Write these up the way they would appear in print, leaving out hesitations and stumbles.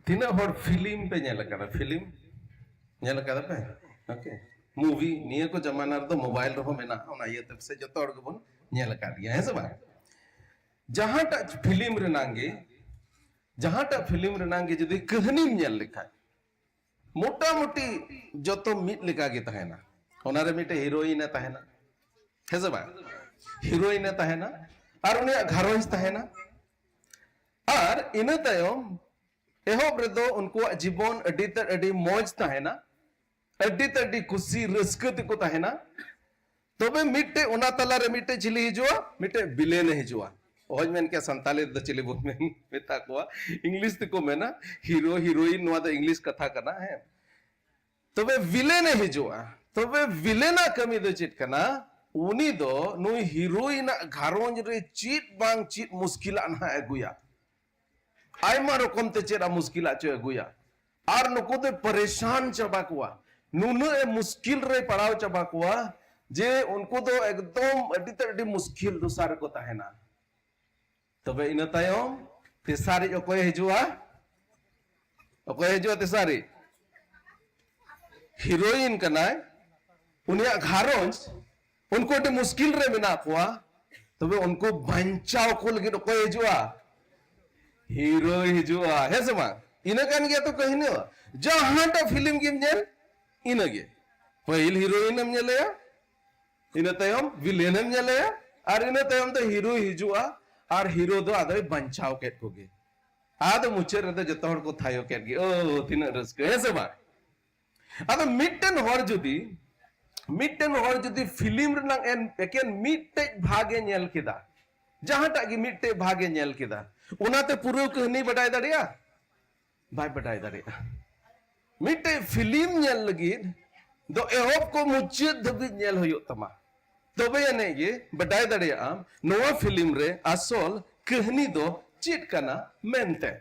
Tina hor film pe nyala kada pe okay movie niya ko jamana re do mobile reho mena ona iye te se joto hor gebon nyala kad gaya hai se ba jahan ta film renange jodi kahani nyal lekha mota moti joto mit leka ge tahena ona re mite heroine tahena hai se ba heroine tahena ar unia gharonj tahena ar ina tayom एहोब रे दो उनको जीवन अडी मौज तहेना अडी खुशी rusk को तहेना तबे मिटे उना तला रे मिटे चिली हिजुआ मिटे विलेन हिजुआ ओहज मेन के संताली द चिली बो मेन मेता को इंग्लिश को मेना हीरो हीरोइन नवा द इंग्लिश कथा करना है तबे विलेन हिजुआ तबे विलेना कमी दो चित कना उनी दो नुई हीरोइन घारोंज रे चित बांग चित मुश्किल ना अगुया आयमा रकम ते चेरा मुश्किल आचो अगुया आर नुको दे परेशान चबा कुआ नुनु ए मुश्किल रे पड़ाव चबा कुआ जे उनको दो एकदम अडी मुश्किल दुसार को तहेना तबे इन तायम तेसारी ओकोय हिजुआ तेसारी हीरोइन कनाय उनिया घारोंज उनको अडी मुश्किल रे मेना कुआ तबे उनको बंचाव को लगे ओकोय हिजुआ हीरो हिजुआ है से बा इना कान गया तो कहिनो जहां टा फिल्म गेम जेल इना गे पहिल हीरोइन हम नेलेया इना तयम विलेन हम नेलेया और इना तयम तो हीरो हिजुआ और हीरो दो आदे बंचाव केट को गे आद मुचे रे जतो हर को थायो केट गे ओ तिना रस्क है से बा Ada mitten hor judi film renang en eken mitte bhage nyel kida. Jahatak gi mitte bhage nyel kida. Onate puro kahani badai daria. Bai badai daria. Mitte film nyel lagid do ehop ko mujud dhabi nyel huyuk tama. Tobe ane ge badai daria am noa film re asol kahani do chit kana mente.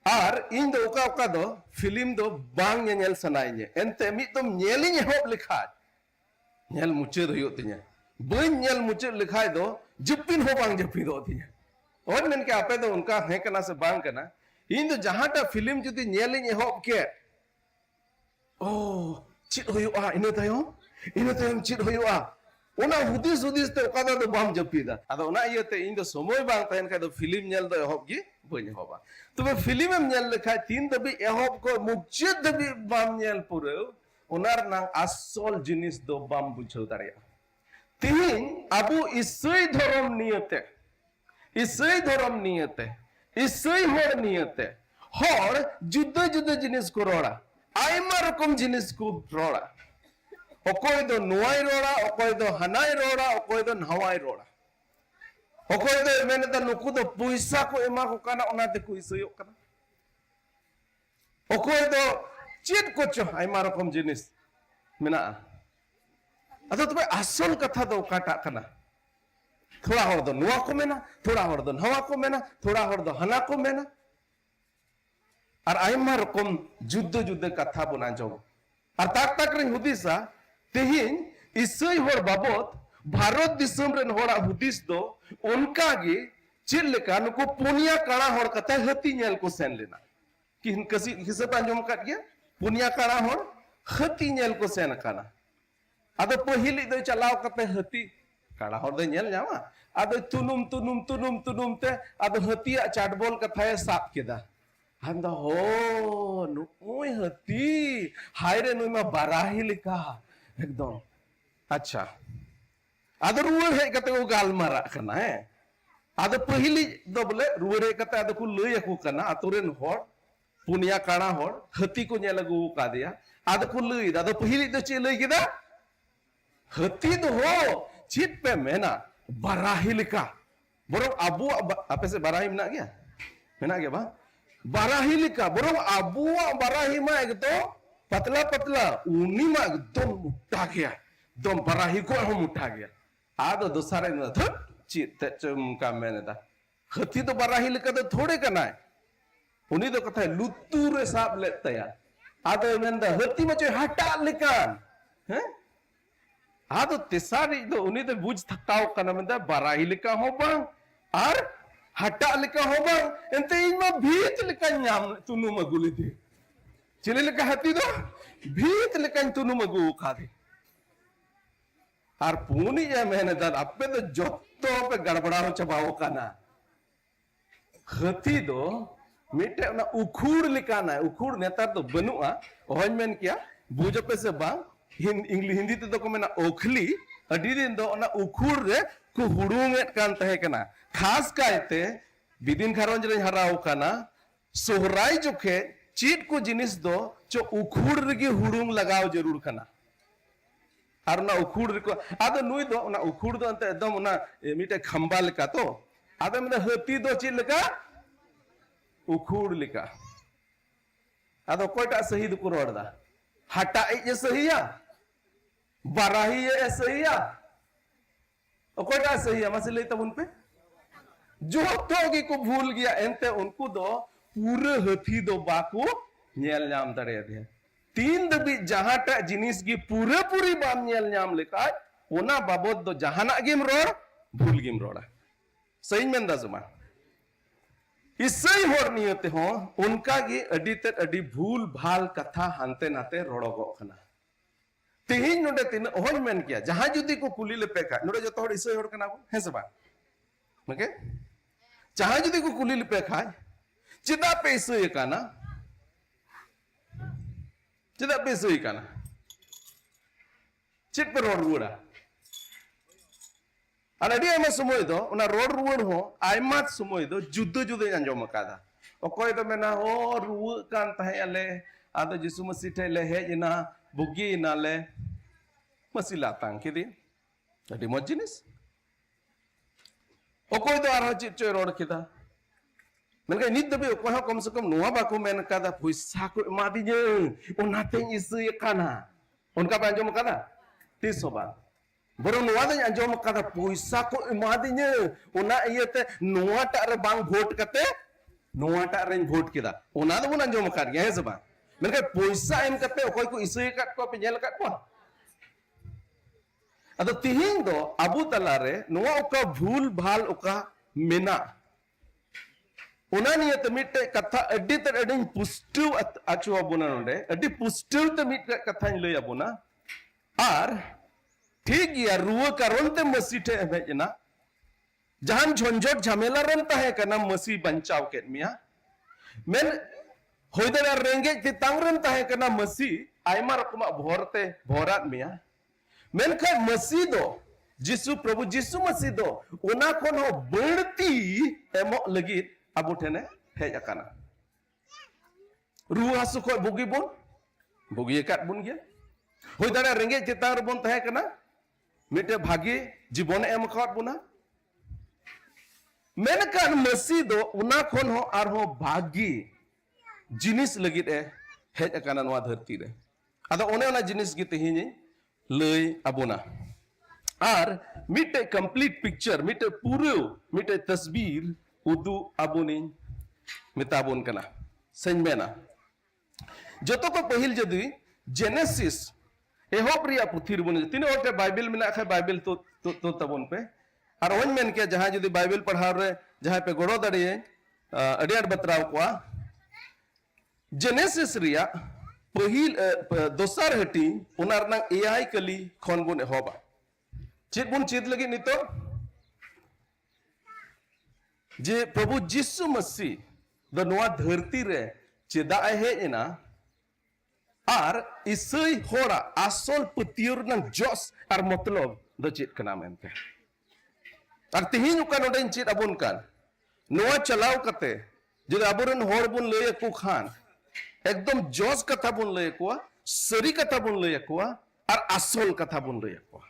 Ar इन दो उका दो film दो बांग nyel sanainya ente mit dom nyelinya hop likhaj nyel mucud huyuk tinya bain nyel mucud likhaj do jepin ho bang jepi do tinya और men ke ape do unka he kana se bang kana इन दो जहां टा film जुदी nyelinya hop ke oh chit huyuk a ino tayom chit huyuk a ona hudis te uka do bang jepi da ado ona iyote इन दो somoy bang tahen ka do film nyel do hop gi bain hoba तो film में nyel lekha tin dabi ehop ko mujud dabi bam nyel pureu onar nang asol jinis do bam buchau daria tihin abu isui dhorom niyate hor juda jinis ko roda aima rokom jinis ko roda okoy do noai roda okoy do hanai roda okoy do nawai roda okoy do mene da nuku do puisa ko ema ko kana onate ko isuyok kana okoy do chit ko cho aima rokom jinis mena ado tobe asol katha do kata kana thoda hor do noa ko mena thoda hor do nawa ko mena thoda hor do hana ko mena ar aima rokom judda katha bon anjom ar tak ring hudisa tehin isui hor babot Bharat दिसम रेन होड़ा हुदिस दो उनका गे chill लेका नुको पुनिया काड़ा होड़ कथा हती नेल को सेन लेना कि कसी हिसत अंजम काट गया पुनिया काड़ा होड़ हती नेल को सेन काना आदो पहिली दो चलाव कते हती काड़ा होड़ दे नेल जावा आदो तुनुम ते आदो हती चाटबॉल कथा साप केदा हंदा हो नुई हती हाय रे नुई मा बाराही लिखा एकदम अच्छा आदो रुवर हे कते को गालमारा कना है आदो पहिली दो बोले रुवर हे कते आदो को लई को कना आतुरेन होड़ पुनिया काड़ा होड़ हती को नेल गु का दिया आदो को लई आदो पहिली दो चे लई किदा हती दो हो चित पे मेना बाराही लिका बोरो अबु आपे से बाराही मेना गया बा बाराही लिका बोरो अबु बाराही मा एकदम पतला उनी मा एकदम मुट्टा गया एकदम बाराही को हम उठा गया आदो दोसारे न थ चित चम का मेने दा हती तो बाराही लेका तो थोड़े कना है उनी तो कथा लुत्तू रे साब लेतया आदो मेंदा हती मचे हटा लेकान हैं आदो तिसारी तो उनी तो बुझ थकाव कना मेंदा बाराही लेका हो बांग आर हटा लेका हो बांग एंते इनमा भीत लेका न्याम तुनु मगुली दे चिले लेका हती दो भीत लेका तुनु मगु खा दे और पूनी ये मैंने दर अपने तो जोतो पे गड़बड़ा हो चबाओ का ना हती दो मिटे ना उखूड़ लिखाना है उखूड़ नेतार तो बनुआ ओहन में क्या बुझे पे से बांग हिंदी तो को मैंने ओखली अडी दिन दो ना उखूड़ रे को हुड़ूंगेट कान तहे कना खास कायते बिदिन खारोंज रे हराओ काना सोहराई जोखे चीट को जिनिस दो जो उखूड़ रे हुड़ूंग लगाओ जरूर कना और ना उखूड़ को आदो नुई दो ना उखूड़ दो अंत एकदम ना मिटे खंबा लेका तो आदो में हती दो चीज लेका उखूड़ लेका आदो कोईटा सही दो को रोड़ दा हटा ये सही या बाराही ये सही या कोईटा सही है मसले तब उन पे जो तो को भूल गया एंते उनको दो पूरे हथी दो बाको नेल नाम दरे दे तीन दबी जहां टा जिनिस की पूरी बाम नेल नाम लेका ओना बाबत दो जहाना गिम रोड भूल गिम रोड़ा सही में जुमा इसई होर नियते हो उनका गी अडी ते अडी भूल भाल कथा हानते नाते रोड़गो खना तेहिन नोडे तीन ओहन मेन किया जहां जुदी को कुली ले पेका नोडे जो तोड़ इसई होर कना है सबा ओके जहां जुदी को कुली ले पेका चिदा पे इसई काना चिदा पे इसई काना चित पर रोड रुड़ा अरे आयमा समय दो उना रोड रुड़ हो आयमा समय दो जुद्दो जुद्दो अंजम कादा ओकोय दो मेना हो रुड़ कान तहे आले आदो जिसु मसीह ठे ले हेज ना बुगी ना ले मसीह लातांग के दिया अड़ी मौज जिनिस ओकोय दो आरो चित चोय रोड किदा मेनका नित दबे ओकोय हो कम से कम नोआ बाको मेन कादा पैसा को एमा दिजे ओनाते इसु एकाना उनका पंजम कादा 300 बार बरो नोआ दे अंजम कादा पैसा को एमा दिजे ओना इयते नोआ टा रे बांग वोट कते नोआ टा रे वोट किदा ओना दो बन अंजम काद गया है सबा मेनका पैसा एम कते ओकोय को इसु एकात को पे नेल कात को अदो तिहिंग दो अबु तलारे नोआ ओका भूल भाल ओका मेना ओना नियत मिटे कथा अड्डी तर अड्डी पुष्टु आचु अबुना नोडे अड्डी पुष्टु ते मिट कथा लय अबुना आर ठीक गया रुआ कारण ते मसी ठे हेजना जहान झंझट झमेला रन ताहे कना मसी बंचाव केत मिया मेन होइदना रेंगे ते तांगरन ताहे कना मसी आयमा रकमा भोरते भोरात मिया मेनखा मसी दो जिसु प्रभु जिसु मसी दो ओना कोन हो बड़ती एमो लगी अबु ठेने हेज अकाना रुआ हासु को बुगी काट बुन गया होय दाड़ा रेंगे चेतां रबन ताहे कना मिटे भागी जीवन एम काट बुना मेनकान मसी दो ओना कोन हो आर हो भागी जिनिस लगी हेज अकाना नवा धरती रे आदो ओने ओना जिनिस गी तेहिनी लय अबोना आर मिटे कंप्लीट पिक्चर मिटे पूरे मिटे तस्वीर उदू अबोनी मिताबोन कना सही मेना जतो को पहिल जदी जेनेसिस एहोप रिया पुथीर बन तीन ओटे बाइबल मेना खा बाइबल तो तबोन पे आर ओन मेन के जहां जदी बाइबल पढ़ाव रे जहां पे गोड़ो दड़िए अडियार बतराव कोआ जेनेसिस रिया पहिल दोसार हटी उनार ना एआई कली खन बुन एहोबा चेत बुन चेत लगी नितो जे प्रभु जिसु मसीह द नोआ धरती रे चेदा हेजना आर इसई होरा आसल पतियोर नंग जोस आर मतलब द चेत कना मेनते आर तिहिन उका नोडेन चेत अबुन कान नोआ चलाव कते जे अबुरन होर बुन लय को खान एकदम जोस कथा बुन लय को सरी कथा बुन लय को आर आसल कथा बुन लय को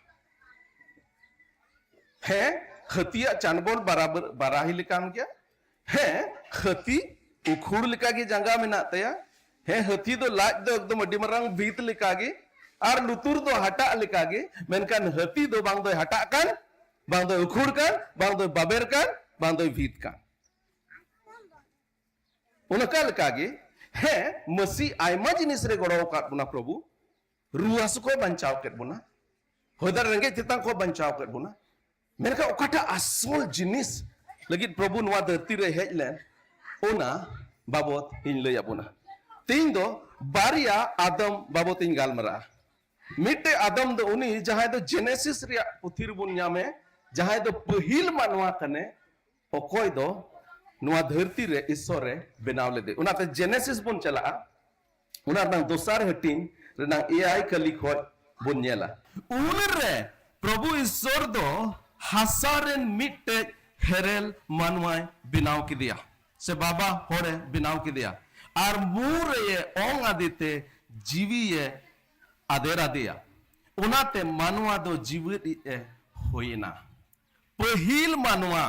है खतिया चानबोल बराबर बाराही लिकाम क्या है खती उखुड़ लिका की जंगा में नातया है हती दो लाज दो एकदम अड्डी मरंग भीत लिका की आर लुतुर दो हटा लिका की मेनकान हती दो बांग दो हटा कान बांग दो उखुड़ कान बांग दो बाबेर कान बांग दो भीत कान उनका लिका की है मसी आयमा जिनिस रे गड़ो काट बुना प्रभु रुआस को बंचाव केट बुना होदर रंगे चितां को बंचाव केट बुना मेनका ओकाटा आसल जिनिस लगी प्रभु नवा धरती रे हेज लेन ओना बाबत इन लय अबुना तीन दो बारिया आदम बाबत इन गालमरा मिटे आदम दो उनी जहां दो जेनेसिस रे पुथिर बुन न्यामे जहां दो पहिल मानवा कने ओकोय दो नवा धरती रे ईश्वर रे बनाव लेदे उनाते जेनेसिस बुन चला उना नंग दोसार हटिंग रे नंग एआई कली खोज बुन नेला उन रे प्रभु ईश्वर दो हासारेन मिटे हेरेल मानवाय बिनाव की दिया से बाबा होरे बिनाव की दिया आर मूरे ये ओंग आदिते जीवी ये आदेरा दिया उनाते मानवा दो जीवित होइना पहिल मानवा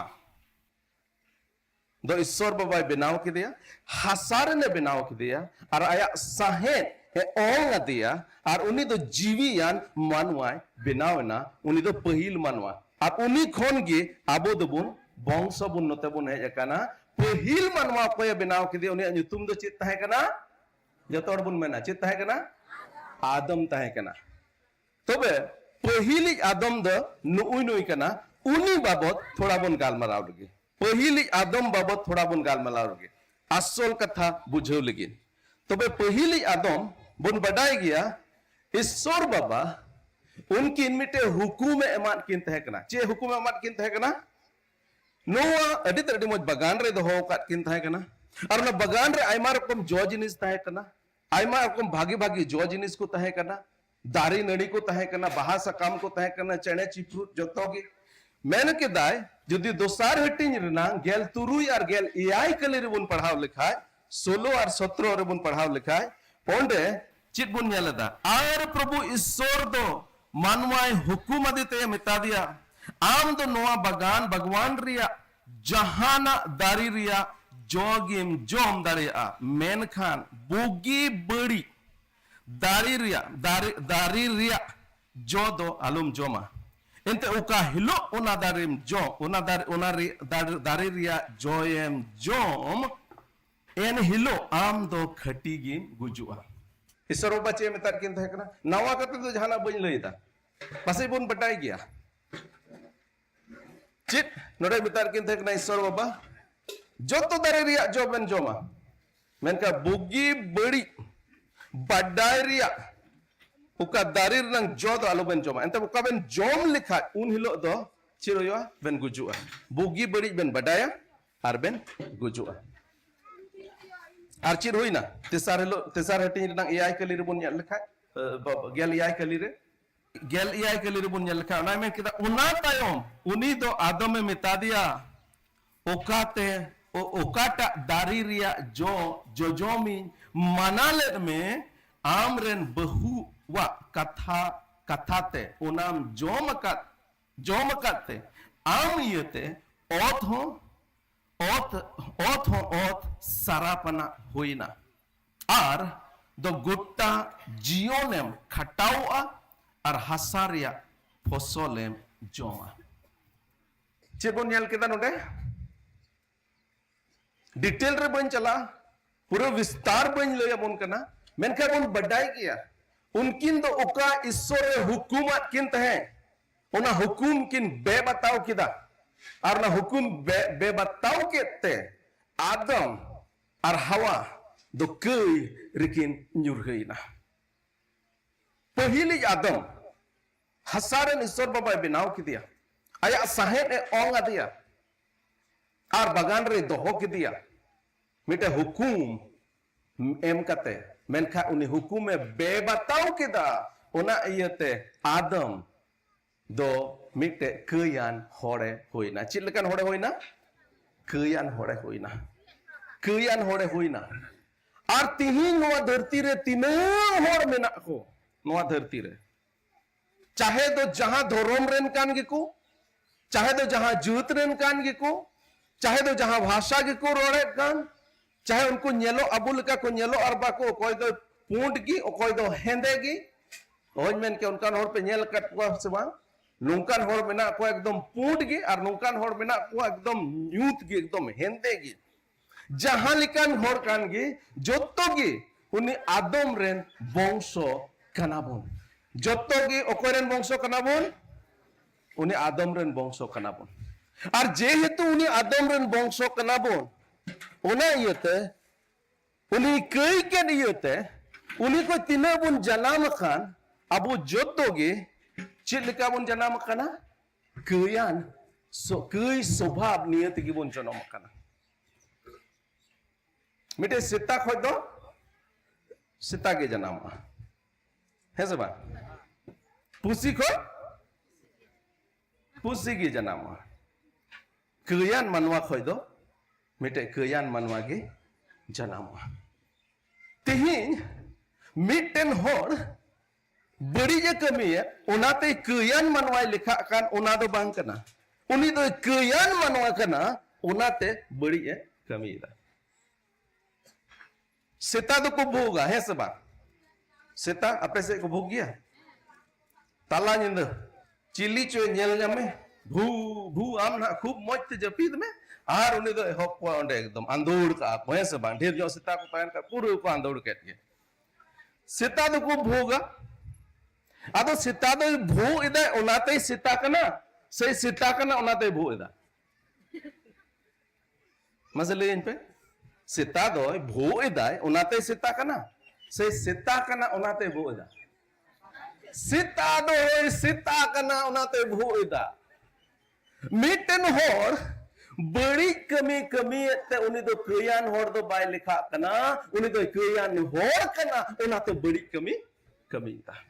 दो ईश्वर बाबा बिनाव की दिया हासार ने बिनाव की दिया और आया साहेब हे ओंग दिया और उन्हीं दो जीवियान मानवाय बिनाव ना उन्हीं दो पहिल मानवा अब उन्हीं खोन गे आबो दबुन बंश बुन नते बुन हेज अकाना पहिल मानवा कोय बिनाव किदे उनी ᱧᱩᱛᱩᱢ दो चेत ताहे कना जतोड़ बुन मेना चेत ताहे कना आदम ताहे कना तबे पहिली आदम दो नुई नुई कना उनी बाबत थोड़ा बुन गालमाराव लगे पहिली आदम बाबत थोड़ा बुन गालमाराव लगे आसल कथा बुझाव लगे तबे पहिली आदम बुन बडाय गया ईश्वर बाबा उनकिन मिटे हुकुम एमात किन तहे कना चे हुकुम एमात किन तहे कना नोआ अडी तडी मज बगान रे दो काट किन तहे कना और ना बगान रे आयमा रकम जो जिनिस तहे कना आयमा रकम भागी भागी जो जिनिस को तहे कना दारी नड़ी को तहे कना बाहा सकाम को तहे कना चणे चिप्रुट जतो के मैंने के दाय जदी दोसार हटिन रेना गेल तुरुई और गेल एआई कले रे बुन पढ़ाव लिखाय 16 और 17 रे बुन पढ़ाव लिखाय onde chit bun nyalada ar prabhu issor do manwai hukum adite mitadia am do noa bagan bhagwan riya jahana dari riya jogim jom daria menkhan bugi bari dari riya jodo alum joma ente uka hilo una darim jo una dari riya joyem jom en hilo am do khati gin gujua ईश्वर बच्चे मेतार किन थे कना नवा कते तो जहाना बन लईदा पासे बन बटाई गया चित नोडे मेतार किन थे कना ईश्वर बाबा जोतो दारे रिया जोबन जोमा मेनका बुगी बड़ी बडाई रिया उका दारे रंग जो दो आलो बन जोमा एंते उका बन जोम लिखा उन हिलो दो चिरोया बन गुजुआ बुगी बड़ी बन बडाया आर बन गुजुआ आर्चिर होइना तेसार हटिंग रंग एआई कली रे बन लेखा गेल एआई कली रे बन लेखा ना में किदा उना तायम उनी दो आदम में मिता दिया ओकाते ओकाटा दारी रिया जो जोजोमी मनाले में आमरेन बहु वा कथाते उनाम जोमकाते आम यते ओत हो ओत सारापना होइना आर दो गुट्टा जियोनेम खटाउआ और हसारिया फसलेम जोमा चेबन नेल केदा नोडे डिटेल रे बन चला पूरा विस्तार बन लय बन कना मेनखा बन बडाई किया उनकिन दो ओका ईश्वर हुकुमत किन तहे ओना हुकुम किन बे बताओ किदा और ना हुकुम बे बताओ केते आदम और हवा दो कई रिकिन न्यूरहइना पहिली आदम हसारन ईश्वर बाबा बनाव किदिया आया साहेब ए ओंग आदिया और बागान रे दोहो किदिया मिटे हुकुम एम कते मेनखा उनी हुकुम में बे बताओ किदा ओना इयते आदम दो मिटे कयान होड़े होइना चिलकन होड़े होइना कयान होड़े होइना और तिहिन नोआ धरती रे तिना होड़ मेना को नोआ धरती रे चाहे तो जहां धोरोम रेन कान गिको चाहे तो जहां जूत रेन कान गिको चाहे तो जहां भाषा गिको रोड़े कान चाहे उनको नेलो अबुल का को नेलो अरबा को कोई दो पूंड की और कोई दो हेंदे की होज मेन के उनका होड़ पे नेल कट को सेवा नुकान होड़ मेना को एकदम पूंड गी और नुकान होड़ मेना को एकदम यूथ गी एकदम हेंदे गी जहां लिकान होड़ कान गी जोत्तो गी उनी आदम रेन वंशो कनाबोन जोत्तो गी ओकोरेन वंशो कनाबोन उनी आदम रेन वंशो कनाबोन और जेहेतु उनी आदम रेन वंशो कनाबोन उना इयते उनी कई के इयते उनी को तिना बुन जनाम खान अबु जोत्तो गी चिलिका बुन जनाम कना कयान कई स्वभाव नियत की बुन जन्म कना मिटे सीता खोज दो सीता के जनाम है सब पुसी को पुसी की जनाम कयान मनवा खोज दो मिटे कयान मनवा के जनाम तिहिन मिटेन होड़ बड़ी जे कमी है उनाते कयान मनवाय लिखा कान उना दो बांग कना उनी दो कयान मनवा कना उनाते बड़ी है कमी दा सीता तो को भोगा है सब सीता अपे से को भोग गया ताला निंद चिली चो नेल जामे भू भू आम ना खूब मौज ते जपीद में आर उनी दो हक को ओंडे एकदम आंदोड़ का है सब ढेर जो सीता को पायन का पूरे को आंदोड़ के सीता तो को भोगा आदो सीता दो भू इदा उनाते सीता कना सही सीता कना उनाते भू इदा मसले इन पे सीता दो भू इदा उनाते सीता कना सही सीता कना उनाते भू इदा सीता दो सीता कना उनाते भू इदा मिटन होड़ बड़ी कमी कमी ते उनी दो कयान होड़ दो बाय लिखा कना उनी दो कयान होड़ कना उनाते बड़ी कमी कमी इदा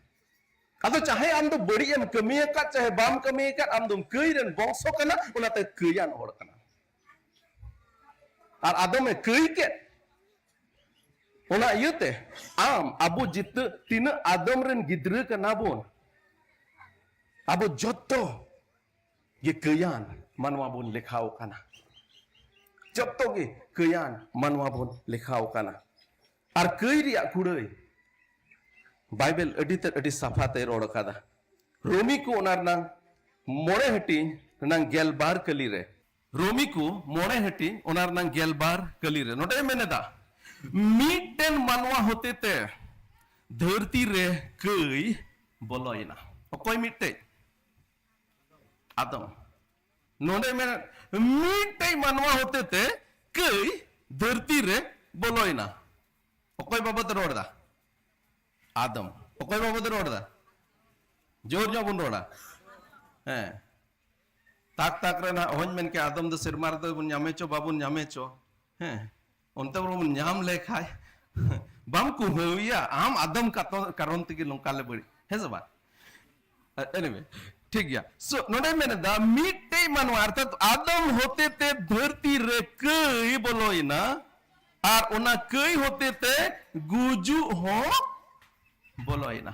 अदो चाहे आम दो बड़ी एम कमी का चाहे बाम कमी का आम दो कई रन वंशो कना उनाते कयान होड़ कना और आदो में कई के Ona iya teh abu jitu tina Adam ren gidra kana bon. Abu joto ge keyan manwa bon lekhau kana. Joto ge keyan manwa bon lekhau kana. Ar kei riak kudai. Bible adi safa te rod kada. Romi ku onar nang more hati nang gelbar kalire. Romi ku more hati onar nang gelbar kalire. Note meneda. Mitten manwa hote te dharti re kei boloina. Okoi mitte Adam. Note men mitte manwa hote te kei dharti re boloina. Okoi babat roda. Adam. Okoi babat roda. Jor bun roda. Tak rena hon men ke Adam do sirmar do bun nyamecho babun nyamecho. Onte bro nyam lekhai bam ku hoya am Adam karon tege longkale bari he saba anyway ठीक गया so नोडे मैंने दा मीटे मानो अर्थात आदम होते ते धरती रे कई बोलोइना और उना कई होते ते गुजु हो बोलोइना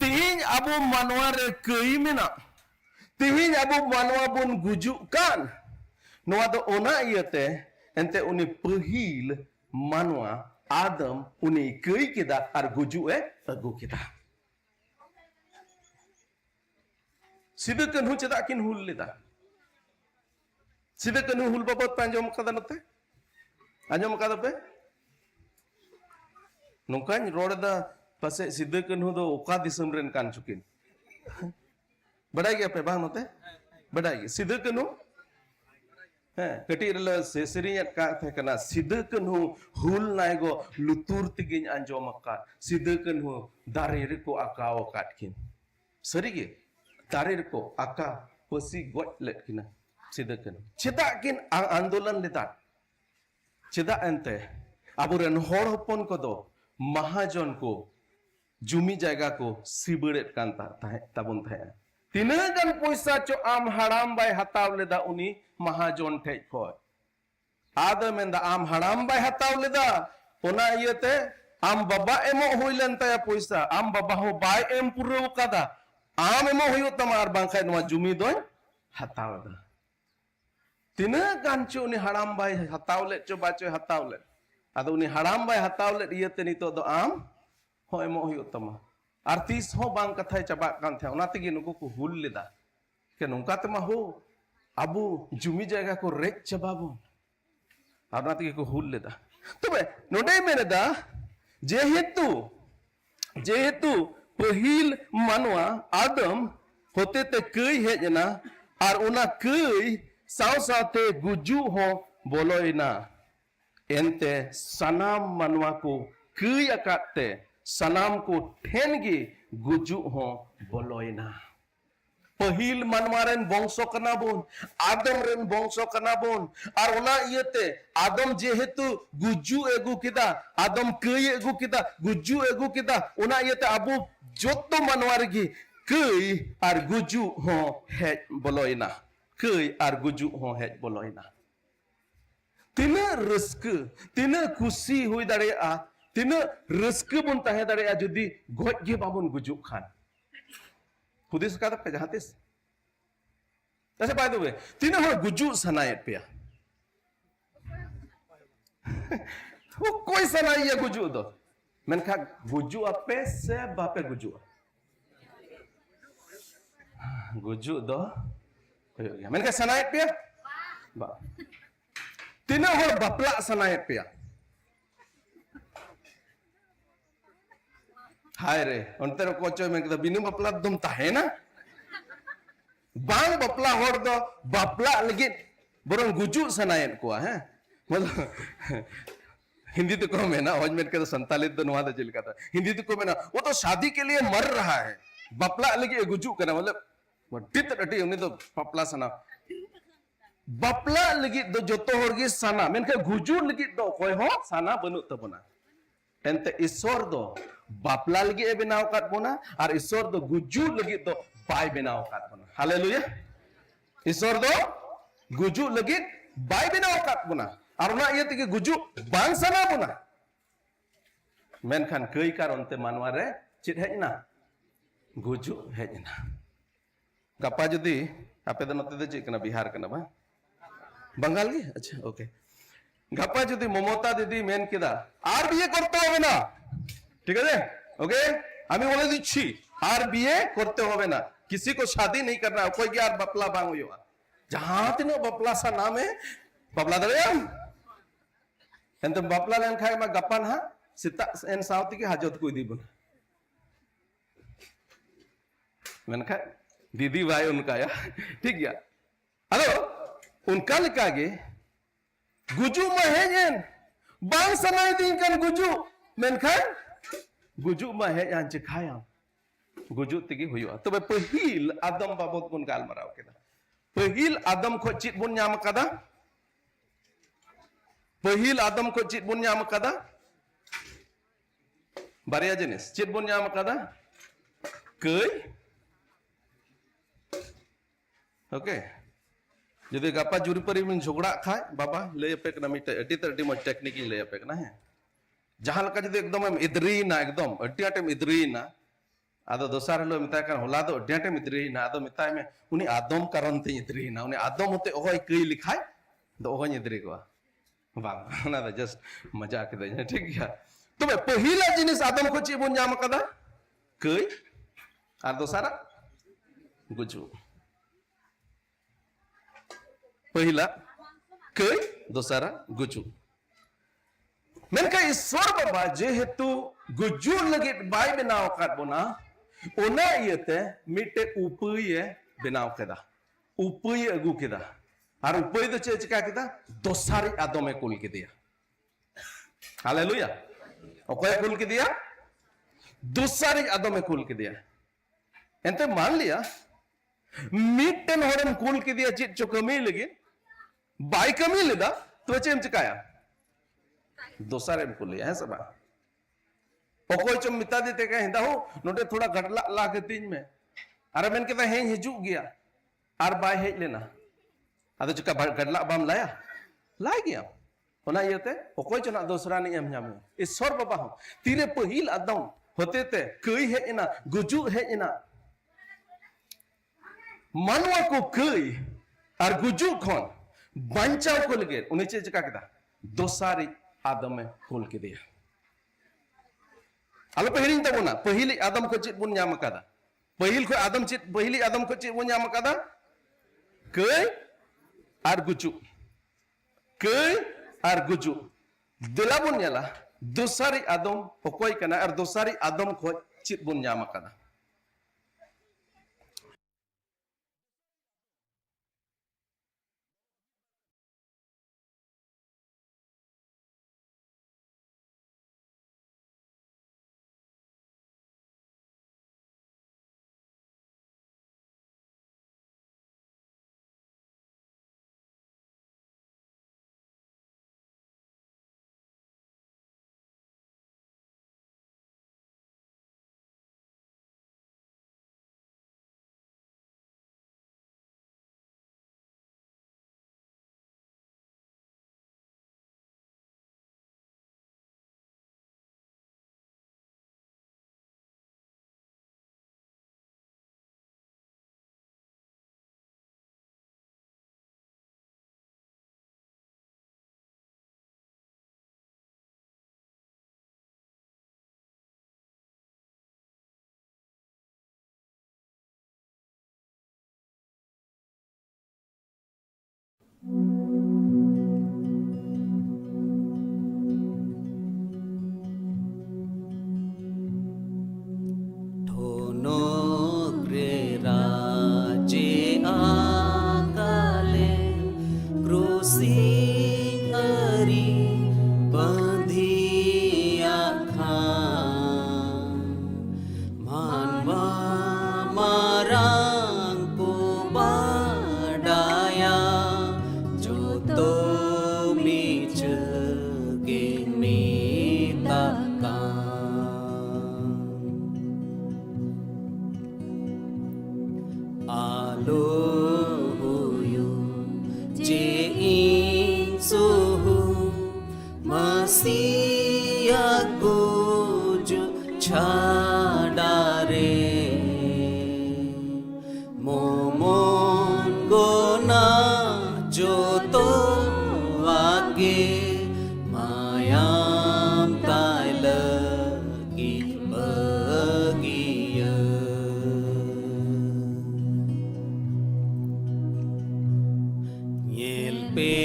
तीन अबो मानवा रे कई मेना तीन अबो मानवा बुन गुजु kan noa do ona iete ente uni pahil manwa Adam uni kei kita ar guju agu kita. Sidakan hu cedak kin hul lita. Sidakan hu hul babot panjom kada nate. Anjom kada pe. Nungkan roda pase sidakan hu do oka disam ren kan chukin. Badai ge pe bang nate. Badai ge sidakan hu ketirla seseriat ka thekana sidakan hu hul naigo lutur tigin anjom akat sidakan hu darir ko akao katkin serige darir ko aka pasi got let kina sidakan cedakin andolan letat cedak ente aburen hor hopon ko do mahajon ko jumi jaga ko sibiret kan tabun thaya tinagan poisa cho am haram bai hataw leda uni mahajon thej khoi Adam enda am haram bai hataw leda ona iyete am baba emo hoilen taya poisa am baba ho bai em purau kada am emo hoyo tamar bangkai nwa jumi doy hataw da tinagan cho uni haram bai hataw let cho bacho hataw let ado uni haram bai hataw let iyete nito do am ho emo hoyo tamar artis ho bang kathai cabak kan the ona tegi nuku ku hul leda ke nungka te ma ho abu jumi jaga ko rek chababo ona tegi ko hul leda tobe node meneda jehetu pahil manwa Adam hote te kei hejna ar ona kei saw te guju ho boloina ente sanam manwa ko kei akate sanam ko ठेनगी गुजु हो बोलोइना पहिल मनमारेन बंशो कना bone आदम rain बंशो कना bone और ओना इयते आदम जेहेतु गुजु एगु किदा आदम कई एगु किदा गुजु एगु किदा ओना इयते अबु जोतो मनवारगी कई और गुजु हो हेज बोलोइना कई और गुजु हो हेज बोलोइना तिना रस्क तिना खुशी हुई दाड़ेया tina reski pun tahe dari ajudi goj ge babun gujuk khan hudis kata pe jahatis tase by the way tina hor gujuk sanayet pe wo koi sanai ya gujuk do menkha gujuk ape se bape gujuk do menkha sanayet pe ba tina hor bapla sanayet pe हाय रे अंतर कोचो में कदा बिनु बपला दम ताहे ना बांग बपला होड़ दो बपला लगी बरंग गुजु सनायन को है मतलब हिंदी तो को में ना हज में कदा संतालित दो नवा द चिलका था हिंदी तो को में ना वो तो शादी के लिए मर रहा है बपला लगी गुजु करना मतलब वटित रटी उन्हें तो बपला सना बपला लगी दो जोतो होड़गी सना मेनका गुजु लगी दो कोई हो सना बनु तबना एंते ईश्वर दो बापला लगी बनाव काट बोना और ईश्वर दो गुजु लगी दो बाय बनाव काट बोना हालेलुया ईश्वर दो गुजु लगी बाय बनाव काट बोना और ना ये तके गुजु बांग सना बोना मेनखान कई कारण ते मानवारे चित हेजना गुजु हेजना गपा जुदी आपे दो नते दो चित कना बिहार कना बा बंगाल की अच्छा ओके गपा जुदी ममता दीदी मेन किदा आर बीए करते होबे ना ठीक है ओके আমি বলে দিচ্ছি আর বিয়ে করতে হবে না किसी को शादी नहीं करना कोई কি আর বাপলা বাং হইবা जहां तिनो बापला सा नाम है बापला दरेम एंत बापला लेन खाए मा गपन हा सिता एन सावती की हाजत को दी बना मेनखा दीदी भाई उनका या ठीक गया हेलो उनका लिखागे गुजु महेजन बांग सनाई दिन kan गुजु मेनखा गुजु महेजन चिखाया गुजु तिगी हुआ तबे पहिल आदम बाबत बन गालमाराव केदा पहिल आदम को चित बुन ᱧᱟᱢ कदा पहिल आदम को चित बुन ᱧᱟᱢ कदा बारिया जिनिस चित बुन ᱧᱟᱢ कदा कई ओके जदि गपा जुरी परी में झगड़ा खाए बाबा ले पे कना मिटे अडी त अडी मो टेक्निक ले पे कना है जहां लका जदि एकदम इदरीना एकदम अडी आटेम इदरीना आदो दोसार हलो मिता kan होला दो अडी आटेम इदरीना आदो मिताय में उनी आदम कारण ते इदरीना उनी आदम होते ओय कई लिखाय दो ओय इदरी को बाबा ना जस्ट मजाक दे ठीक है तबे पहिला जिनिस आदम को ची बुन ᱧᱟᱢ कदा कई आर दोसारा गुजु पहिला कई दोसारा गुजु मेनका ईश्वर बाबा जेहेतु गुजु लगित बाय बनाव काट बोना ओना इयते मिटे उपाय बनाव केदा उपाय अगु केदा और उपाय दो चे चिका केदा दोसारी आदमे कुल के दिया हालेलुया ओकय कुल के दिया दोसारी आदमे कुल के दिया एंते मान लिया मिटन होरन कुल के दिया चित चो कमी लगे बाय कमी लेदा तो चेम चिकाया दोसारे को लिया है सब ओकोय चो मिता देते का हिंदा हो नोटे थोड़ा गडला ला के तीन में अरे मैंने कहता है हिजू गया और बाय हेज लेना आदो चिका गडला बाम लाया ला गया ओना येते ओकोय चो ना दोसरा नहीं एम ᱧᱟᱢ ईश्वर बाबा हो तीरे पहिल आदम होते ते कई हेजना गुजु हेजना मानवा को कई और गुजु खन बंचाव को लगे उन्हें चे चिका केदा दोसारी आदम में कुल के दिया आलो पहिली तबोना पहिली आदम को चित बुन ᱧᱟᱢ कदा पहिल को आदम चित पहिली आदम को चित बुन ᱧᱟᱢ कदा कई और गुजु कई और गुजु दिला बुन ᱧᱮᱞᱟ दोसारी आदम ओकोय कना और दोसारी आदम को चित बुन ᱧᱟᱢ कदा marang ko badaya पे